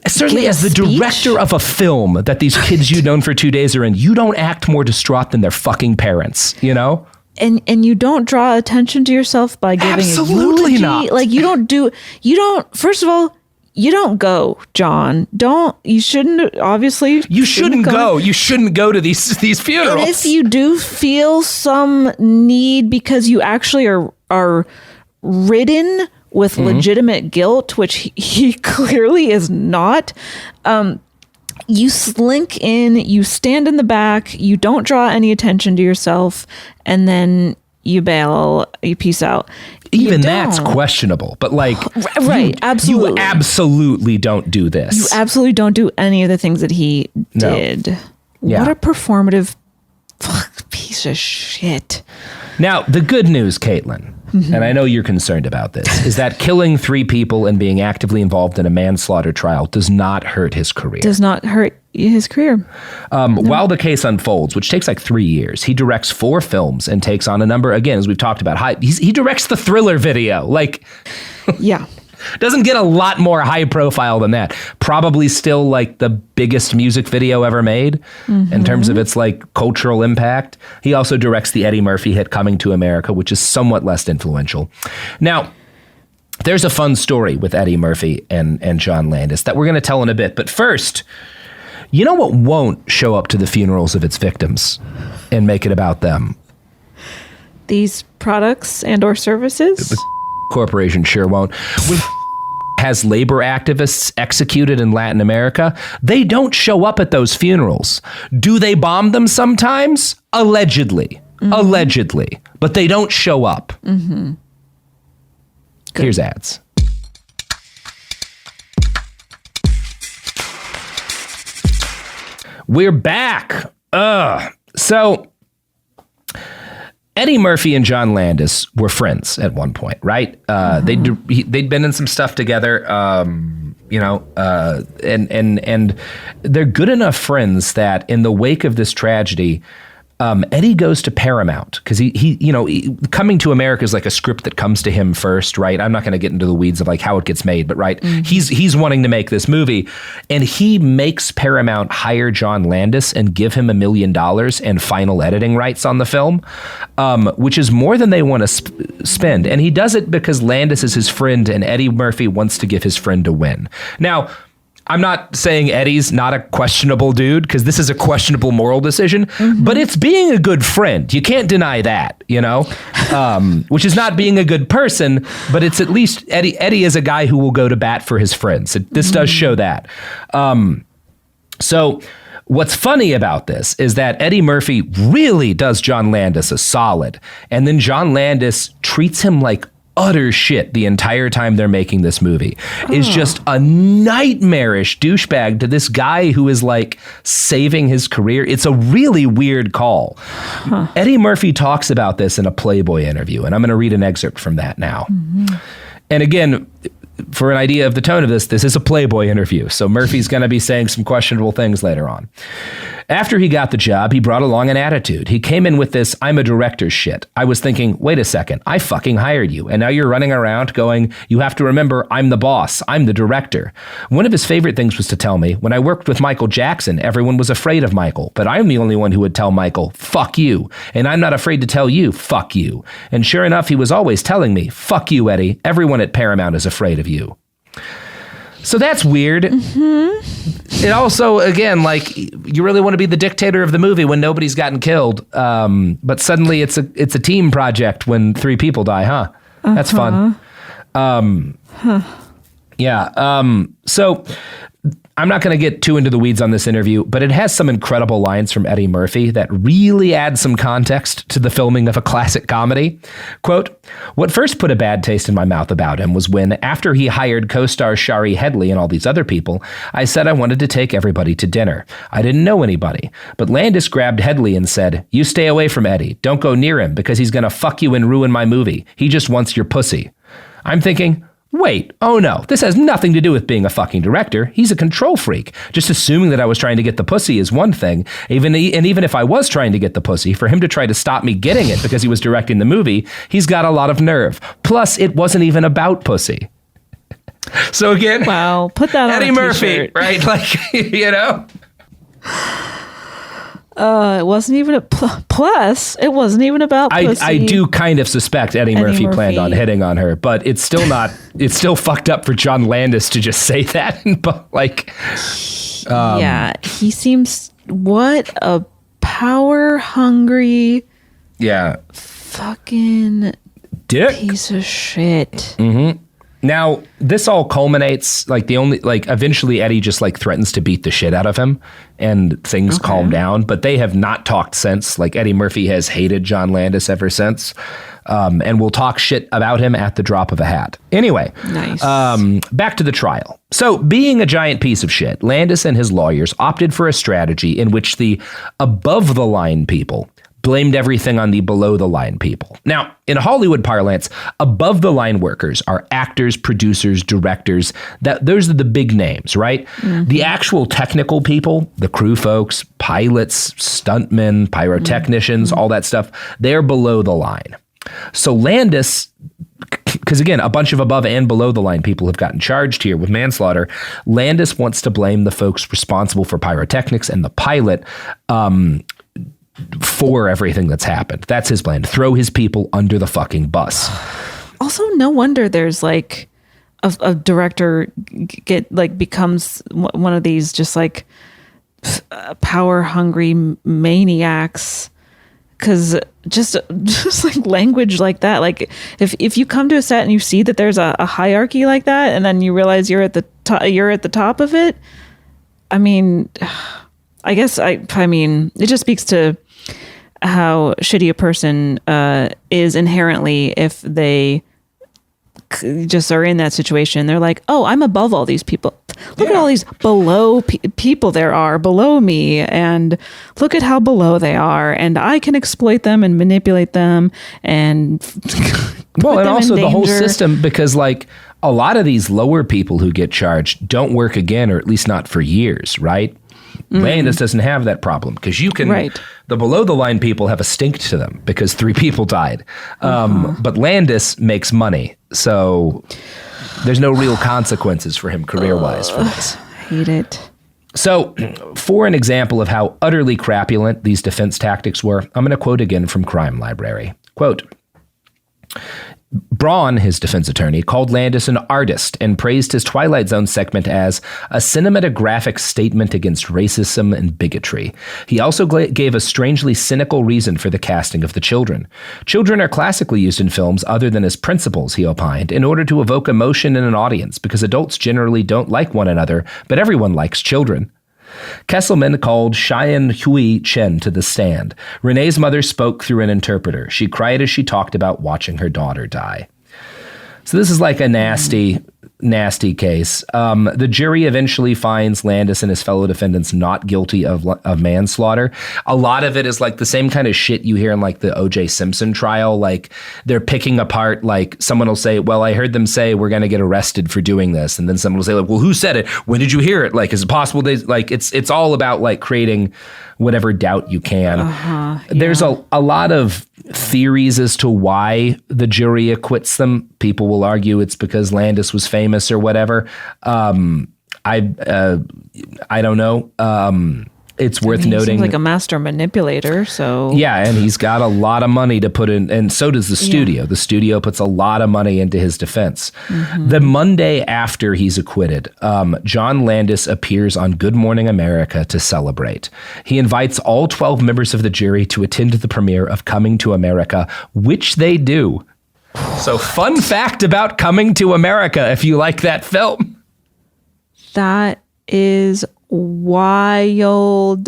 Certainly as the director of a film that these kids you've known for 2 days are in, you don't act more distraught than their fucking parents, you know? And you don't draw attention to yourself by giving Absolutely a eulogy. not. Like first of all, you don't go, John. You shouldn't go. You shouldn't go to these funerals. And if you do feel some need because you actually are ridden with legitimate guilt, which he clearly is not, you slink in, you stand in the back, you don't draw any attention to yourself, and then you bail, you peace out. Even that's questionable, but like, absolutely. You absolutely don't do this. You absolutely don't do any of the things that he did. Yeah. What a performative piece of shit. Now, the good news, Caitlin, and I know you're concerned about this, is that killing 3 people and being actively involved in a manslaughter trial does not hurt his career. Does not hurt his career. While the case unfolds, which takes like 3 years, he directs 4 films and takes on a number, again, as we've talked about, he directs the Thriller video. Like, yeah. Doesn't get a lot more high profile than that. Probably still like the biggest music video ever made in terms of its like cultural impact. He also directs the Eddie Murphy hit Coming to America, which is somewhat less influential. Now, there's a fun story with Eddie Murphy and John Landis that we're going to tell in a bit. But first, you know what won't show up to the funerals of its victims and make it about them? These products and or services? The corporation sure won't. When has labor activists executed in Latin America, they don't show up at those funerals. Do they bomb them sometimes? Allegedly. Allegedly. But they don't show up. Here's ads. We're back. So Eddie Murphy and John Landis were friends at one point, right? They'd been in some stuff together, and they're good enough friends that in the wake of this tragedy, Eddie goes to Paramount because he Coming to America is like a script that comes to him first, right? I'm not going to get into the weeds of like how it gets made, but right, he's wanting to make this movie, and he makes Paramount hire John Landis and give him $1 million and final editing rights on the film, which is more than they want to spend, and he does it because Landis is his friend and Eddie Murphy wants to give his friend a win. Now, I'm not saying Eddie's not a questionable dude, because this is a questionable moral decision, but it's being a good friend. You can't deny that, you know, which is not being a good person, but it's at least Eddie is a guy who will go to bat for his friends. This does show that. So what's funny about this is that Eddie Murphy really does John Landis a solid, and then John Landis treats him like utter shit the entire time they're making this movie. Is just a nightmarish douchebag to this guy who is like saving his career. It's a really weird call. Eddie Murphy talks about this in a Playboy interview, and I'm going to read an excerpt from that now. And again, for an idea of the tone of this is a Playboy interview, so Murphy's going to be saying some questionable things later on. After he got the job, he brought along an attitude. He came in with this, I'm a director shit. I was thinking, wait a second, I fucking hired you, and now you're running around going, you have to remember, I'm the boss, I'm the director. One of his favorite things was to tell me, when I worked with Michael Jackson, everyone was afraid of Michael, but I'm the only one who would tell Michael, fuck you, and I'm not afraid to tell you, fuck you. And sure enough, he was always telling me, fuck you, Eddie, everyone at Paramount is afraid of you. So that's weird. It also, again, like, you really want to be the dictator of the movie when nobody's gotten killed, but suddenly it's a team project when 3 people die, huh? That's fun. Yeah. So I'm not going to get too into the weeds on this interview, but it has some incredible lines from Eddie Murphy that really add some context to the filming of a classic comedy. Quote, what first put a bad taste in my mouth about him was when, after he hired co-star Shari Headley and all these other people, I said I wanted to take everybody to dinner. I didn't know anybody, but Landis grabbed Headley and said, you stay away from Eddie. Don't go near him because he's going to fuck you and ruin my movie. He just wants your pussy. I'm thinking, wait, oh no, this has nothing to do with being a fucking director. He's a control freak. Just assuming that I was trying to get the pussy is one thing. Even if I was trying to get the pussy, for him to try to stop me getting it because he was directing the movie, he's got a lot of nerve. Plus, it wasn't even about pussy. So again, wow, put that on Eddie Murphy, right? Like, you know. It wasn't even plus. It wasn't even about pussy. I do kind of suspect Eddie Murphy planned on hitting on her, but it's still not. It's still fucked up for John Landis to just say that. But like, yeah, he seems what a power hungry, fucking dick piece of shit. Mm-hmm. Now, this all culminates, eventually Eddie just threatens to beat the shit out of him and things calm down, but they have not talked since. Eddie Murphy has hated John Landis ever since, and will talk shit about him at the drop of a hat. Anyway, nice. Back to the trial. So, being a giant piece of shit, Landis and his lawyers opted for a strategy in which the above-the-line people blamed everything on the below-the-line people. Now, in Hollywood parlance, above-the-line workers are actors, producers, directors. Those are the big names, right? Mm-hmm. The actual technical people, the crew folks, pilots, stuntmen, pyrotechnicians, all that stuff, they're below the line. So Landis, because again, a bunch of above and below the line people have gotten charged here with manslaughter. Landis wants to blame the folks responsible for pyrotechnics and the pilot, for everything that's happened. That's his plan. Throw his people under the fucking bus. Also, no wonder there's a director becomes one of these just power hungry maniacs. Because just language like that, if you come to a set and you see that there's a hierarchy like that, and then you realize you're at the top of it. I mean, I guess I mean it just speaks to how shitty a person is inherently if they just are in that situation. They're like, oh, I'm above all these people. Look at all these below people there are below me, and look at how below they are, and I can exploit them and manipulate them and well, and also the whole system, because a lot of these lower people who get charged don't work again, or at least not for years, right? Mm-hmm. Landis doesn't have that problem because you can. Right. The below the line people have a stink to them because 3 people died, but Landis makes money, so there's no real consequences for him career-wise for this. Hate it. So, for an example of how utterly crapulent these defense tactics were, I'm going to quote again from Crime Library. Quote, Braun, his defense attorney, called Landis an artist and praised his Twilight Zone segment as a cinematographic statement against racism and bigotry. He also gave a strangely cynical reason for the casting of the children. Children are classically used in films other than as principals, he opined, in order to evoke emotion in an audience because adults generally don't like one another, but everyone likes children. Kesselman called Cheyenne Hui Chen to the stand. Renee's mother spoke through an interpreter. She cried as she talked about watching her daughter die. So this is like a nasty case. The jury eventually finds Landis and his fellow defendants not guilty of manslaughter. A lot of it is like the same kind of shit you hear in like the O.J. Simpson trial. Like they're picking apart, like someone will say, well, I heard them say we're going to get arrested for doing this. And then someone will say, like, well, who said it? When did you hear it? Like, is it possible they like it's all about like creating whatever doubt you can. Yeah. There's a lot of theories as to why the jury acquits them. People will argue it's because Landis was famous or whatever. I don't know. It's worth noting. He seems like a master manipulator, so... Yeah, and he's got a lot of money to put in, and so does the studio. Yeah. The studio puts a lot of money into his defense. Mm-hmm. The Monday after he's acquitted, John Landis appears on Good Morning America to celebrate. He invites all 12 members of the jury to attend the premiere of Coming to America, which they do. So fun fact about Coming to America, if you like that film. That is wild.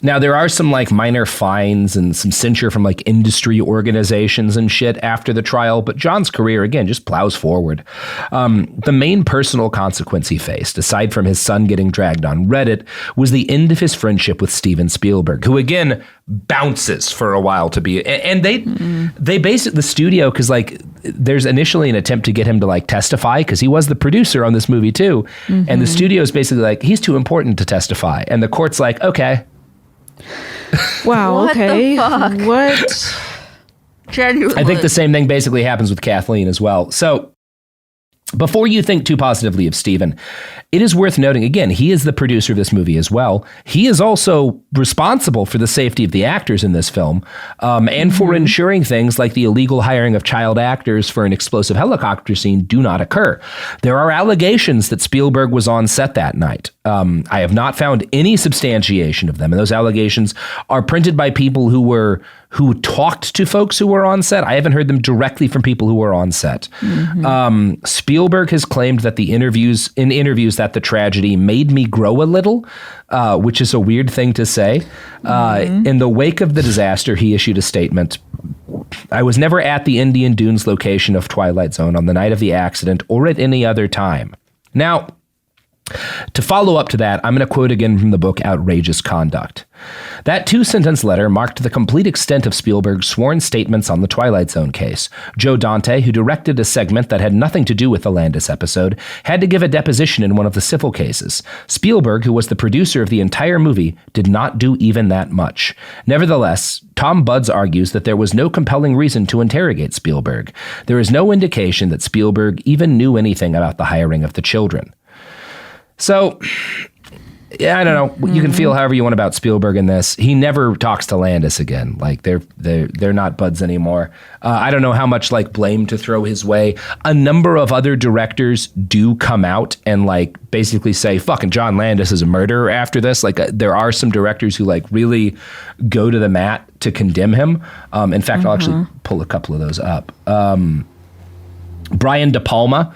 Now, there are some like minor fines and some censure from like industry organizations and shit after the trial, but John's career, again, just plows forward. The main personal consequence he faced, aside from his son getting dragged on Reddit, was the end of his friendship with Steven Spielberg, who again bounces for a while to be, and they basically, the studio, because like there's initially an attempt to get him to like testify because he was the producer on this movie too. Mm-hmm. And the studio is basically like, he's too important to testify. And the court's like, okay. Wow. What okay. The fuck? What? Genuinely. I think the same thing basically happens with Kathleen as well. So before you think too positively of Steven, it is worth noting, again, he is the producer of this movie as well. He is also responsible for the safety of the actors in this film, and for ensuring things like the illegal hiring of child actors for an explosive helicopter scene do not occur. There are allegations that Spielberg was on set that night. I have not found any substantiation of them, and those allegations are printed by people who talked to folks who were on set. I haven't heard them directly from people who were on set. Mm-hmm. Spielberg has claimed that in interviews that the tragedy made me grow a little, which is a weird thing to say. In the wake of the disaster, he issued a statement. I was never at the Indian Dunes location of Twilight Zone on the night of the accident or at any other time. Now, to follow up to that, I'm going to quote again from the book Outrageous Conduct. That 2-sentence letter marked the complete extent of Spielberg's sworn statements on the Twilight Zone case. Joe Dante, who directed a segment that had nothing to do with the Landis episode, had to give a deposition in one of the civil cases. Spielberg, who was the producer of the entire movie, did not do even that much. Nevertheless, Tom Budds argues that there was no compelling reason to interrogate Spielberg. There is no indication that Spielberg even knew anything about the hiring of the children. So, yeah, I don't know. You can feel however you want about Spielberg in this. He never talks to Landis again. Like they're not buds anymore. I don't know how much like blame to throw his way. A number of other directors do come out and like basically say, "Fucking John Landis is a murderer." After this, like there are some directors who like really go to the mat to condemn him. In fact, I'll actually pull a couple of those up. Brian De Palma.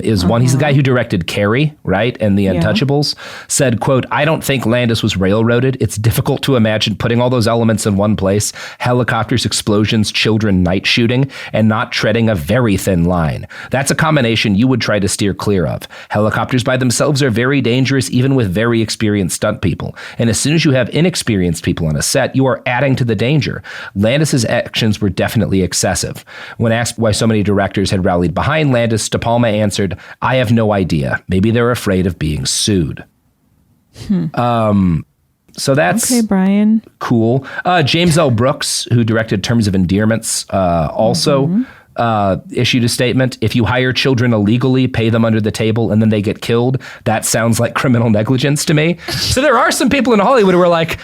Is one. He's the guy who directed Carrie, right? And The Untouchables. Said, quote, "I don't think Landis was railroaded. It's difficult to imagine putting all those elements in one place, helicopters, explosions, children, night shooting, and not treading a very thin line. That's a combination you would try to steer clear of. Helicopters by themselves are very dangerous, even with very experienced stunt people. And as soon as you have inexperienced people on a set, you are adding to the danger. Landis's actions were definitely excessive." When asked why so many directors had rallied behind Landis, De Palma answered, "I have no idea. Maybe they're afraid of being sued." So that's okay, Brian. Cool. James L. Brooks, who directed Terms of Endearments, also issued a statement. "If you hire children illegally, pay them under the table, and then they get killed, that sounds like criminal negligence to me." So there are some people in Hollywood who are like,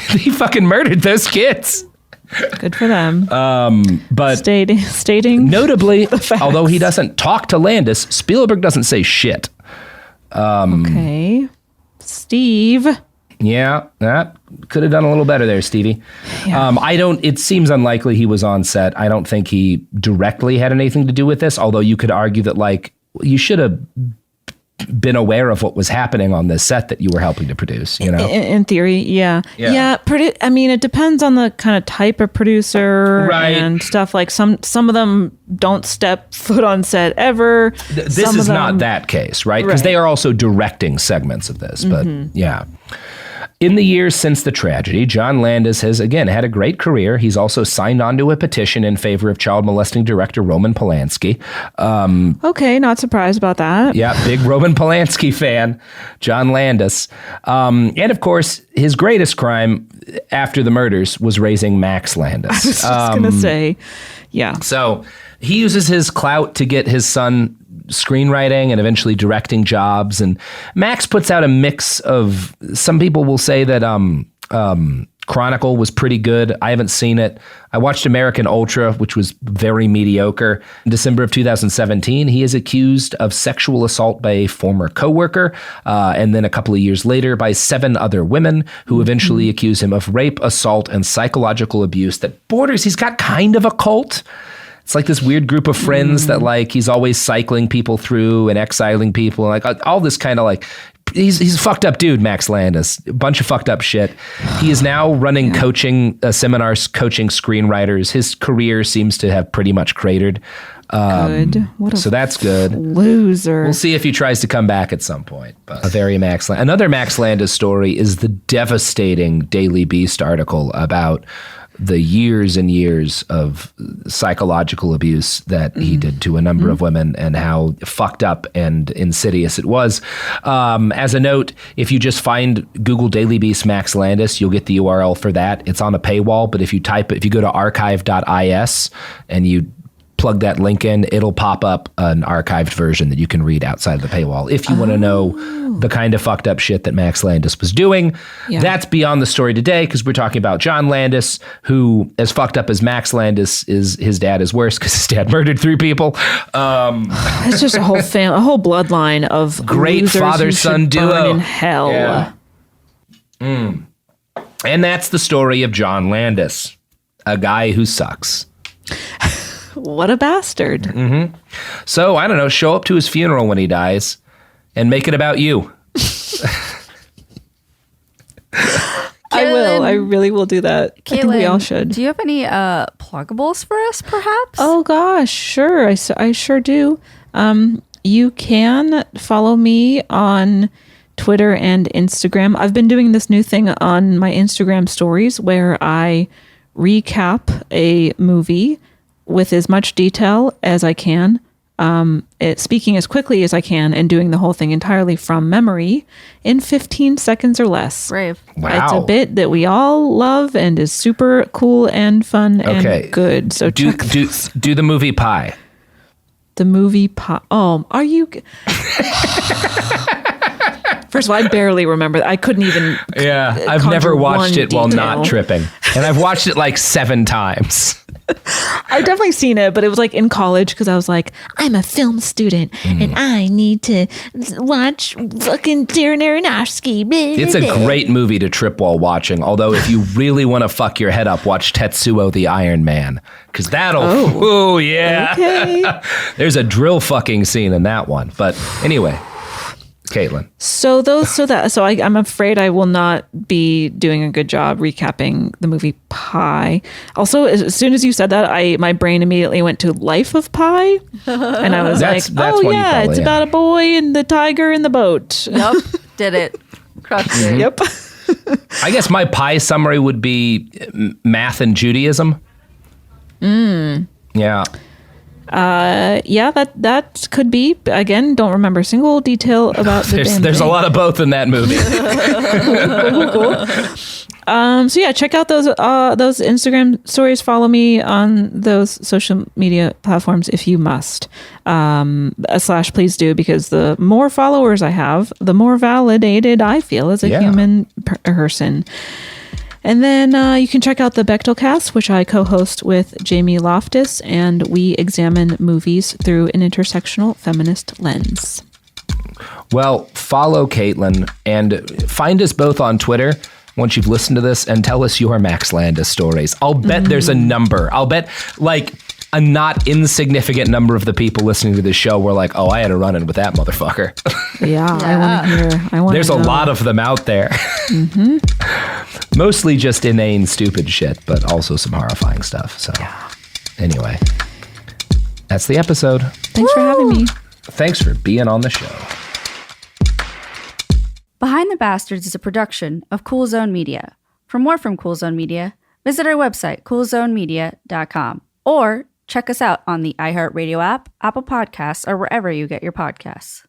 he fucking murdered those kids. Good for them. But stating notably, although he doesn't talk to Landis, Spielberg doesn't say shit. Okay. Steve. Yeah, that could have done a little better there, Stevie. Yeah. It seems unlikely he was on set. I don't think he directly had anything to do with this, although you could argue that, like, you should have been aware of what was happening on this set that you were helping to produce, you know? In theory, yeah. I mean, it depends on the kind of type of producer and stuff. Like some of them don't step foot on set ever. This is not that case, right? Because they are also directing segments of this, but yeah. In the years since the tragedy, John Landis has, again, had a great career. He's also signed on to a petition in favor of child molesting director Roman Polanski. Okay, not surprised about that. Yeah, big Roman Polanski fan, John Landis. And of course, his greatest crime after the murders was raising Max Landis. I was just going to say, yeah. So he uses his clout to get his son screenwriting and eventually directing jobs. And Max puts out a mix of, some people will say that Chronicle was pretty good. I haven't seen it. I watched American Ultra, which was very mediocre. In December of 2017, he is accused of sexual assault by a former coworker, and then a couple of years later by 7 other women who eventually accuse him of rape, assault, and psychological abuse that borders, he's got kind of a cult. It's like this weird group of friends that, like, he's always cycling people through and exiling people, like all this kind of, like, he's a fucked up dude, Max Landis, a bunch of fucked up shit. He is now running coaching seminars, coaching screenwriters. His career seems to have pretty much cratered. Good. So that's good. Loser. We'll see if he tries to come back at some point. But another Max Landis story is the devastating Daily Beast article about the years and years of psychological abuse that he did to a number of women and how fucked up and insidious it was. As a note, if you just find Google Daily Beast Max Landis, you'll get the URL for that. It's on a paywall, but if you go to archive.is and you plug that link in, it'll pop up an archived version that you can read outside of the paywall. If you want to know the kind of fucked up shit that Max Landis was doing, that's beyond the story today, because we're talking about John Landis, who, as fucked up as Max Landis is, his dad is worse because his dad murdered 3 people. It's just a whole a whole bloodline of great father-son duo in hell. Yeah. And that's the story of John Landis, a guy who sucks. What a bastard. Mm-hmm. So, I don't know, show up to his funeral when he dies and make it about you. I will. I really will do that. Caitlin, I think we all should. Do you have any pluggables for us, perhaps? Oh, gosh. Sure. I sure do. You can follow me on Twitter and Instagram. I've been doing this new thing on my Instagram stories where I recap a movie with as much detail as I can, speaking as quickly as I can, and doing the whole thing entirely from memory in 15 seconds or less. Brave. Wow. It's a bit that we all love and is super cool and fun and good. So do the movie Pie. The movie Pie. Oh, are you... First of all, I barely remember. I couldn't even. Yeah, I've never watched it while not tripping, and I've watched it like 7 times. I've definitely seen it, but it was like in college because I was like, I'm a film student and I need to watch fucking Darren Aronofsky. It's a great movie to trip while watching. Although, if you really want to fuck your head up, watch Tetsuo the Iron Man, because that'll. Oh yeah. Okay. There's a drill fucking scene in that one, but anyway. Caitlin. I'm afraid I will not be doing a good job recapping the movie Pi. Also, as soon as you said that, my brain immediately went to Life of Pi, and I was that's it's about a boy and the tiger in the boat. Yep, did it. Crushed it. Yep. I guess my Pi summary would be math and Judaism. Yeah. That could be. Again, don't remember a single detail about the There's a lot of both in that movie. Cool. So yeah, check out those Instagram stories. Follow me on those social media platforms if you must. / please do, because the more followers I have, the more validated I feel as a human person. And then you can check out the Bechtel Cast, which I co-host with Jamie Loftus, and we examine movies through an intersectional feminist lens. Well, follow Caitlin and find us both on Twitter once you've listened to this and tell us your Max Landis stories. I'll bet there's a number. I'll bet like a not insignificant number of the people listening to this show were like, oh, I had a run-in with that motherfucker. Yeah, I want to hear. There's a lot of them out there. Mostly just inane, stupid shit, but also some horrifying stuff. So anyway, that's the episode. Thanks for having me. Thanks for being on the show. Behind the Bastards is a production of Cool Zone Media. For more from Cool Zone Media, visit our website, coolzonemedia.com, or check us out on the iHeartRadio app, Apple Podcasts, or wherever you get your podcasts.